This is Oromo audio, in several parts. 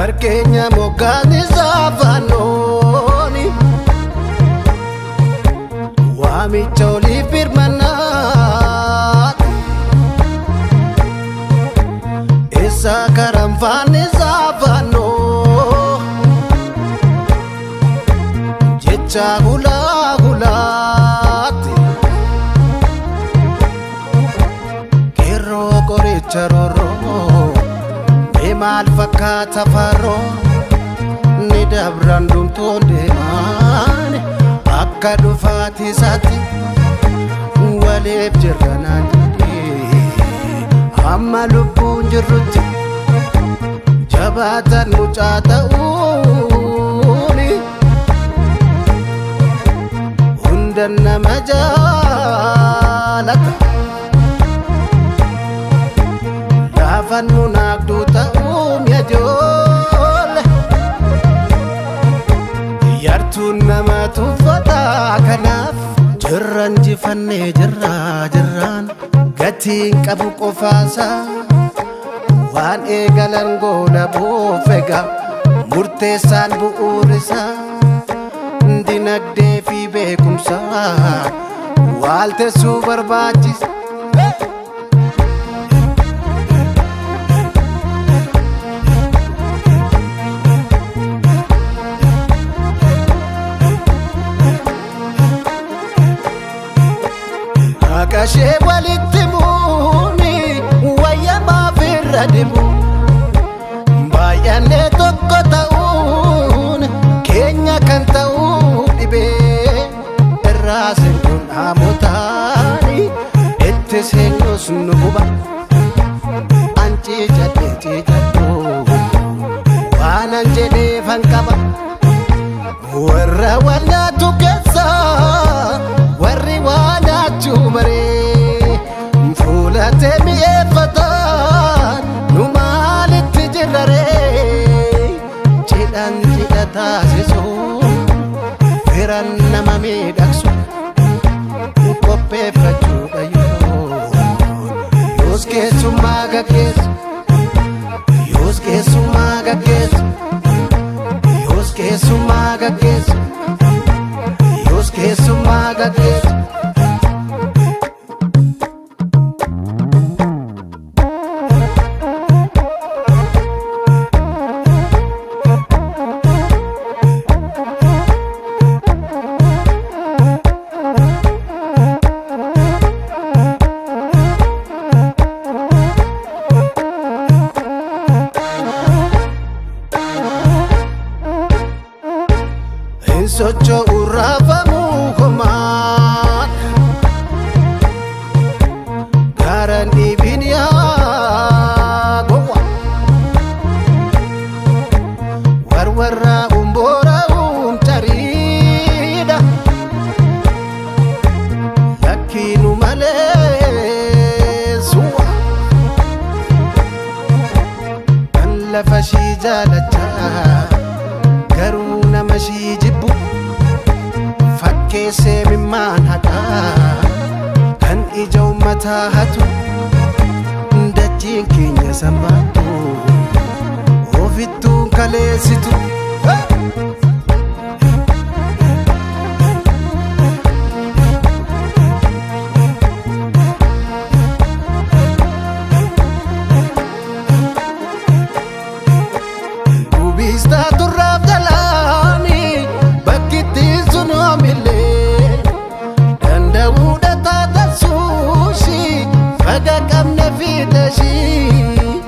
Garkeenya moggaatni saafaanooni waamicha oliif birmannaati eessa karanfaanni saafaanoo jecha gulaa gulaatti qeerroo qoricha roorroo maal fakkaata faroo ni dabran dhumtoon deemaan akka dhufaati isaatti waliif jirranaan jedhee amma lubbuun jirrutti jabaatan mucaa ta'uuni hundan nama jaalata laafan munaaqduu ta'uum yajoole yartuun nama tuffataa kanaaf jirran jifannee jirraan gatiin qabu qofaasaa waan eegalan goola boofegaa murteessaan bu'uurisaa dinagdee fi beekumsaa waaltessuu barbaachisa. Akashee walitti muuni wayyamaa firra dibu baay'annee tokko ta'uun keenya kan ta'uu dhibee irraa seenuun haamotaani itti seenus nu huba anciicadhee ciicadhoo waanan jedhee fanqaba warra walnaatu keessaa warri waanaachuu maree fuulatee mi'eeffataan nu maalitti jirraree cidhan cidha taasisuu firan nama miidhagsu qopheeffachuudha yoos keessummaa gaggeessu yoos keessummaa gaggeessu yoos keessummaa gaggeessu yoos keessummaa gaggeessu. Socho'uu raafamuu homaan gaaraan dhiibin yaa gowwa warwarraa umboora'uun tariidha lakkiinu malee suwa kan lafa shii jaalachaa garuu nama shii jibbu fakkeessee mimmaan hataa kan ija ummataa hatu dachiin keenya sammaattu ofittuun kaleessitu. Gubistaa turraaf jalaani bakkittiin sun hoomillee danda'uudha taatasuushii faga qabne fiidashii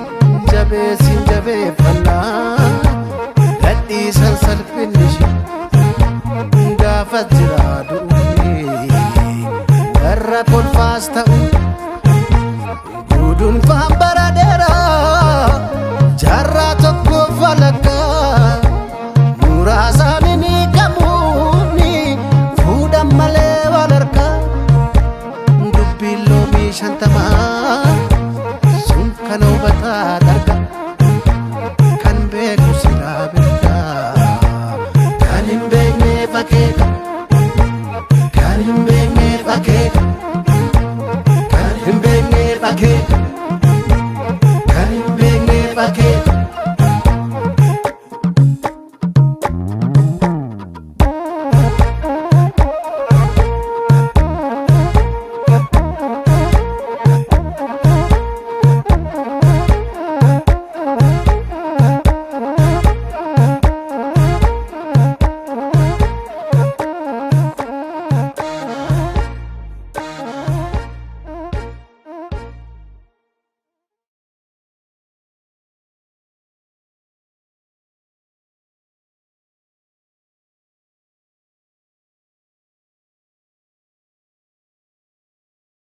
jabeessin jabeeffannaa gadhiisan salphinishi gaafa jiraa du'ee warra kolfaas ta'u gudunfaan bara dheeraa jaarraa tokko falakkaa muraasaan inni qabuuni fuudhan malee wal harkaa dubbiin loomii shantamaa sun kan hubataa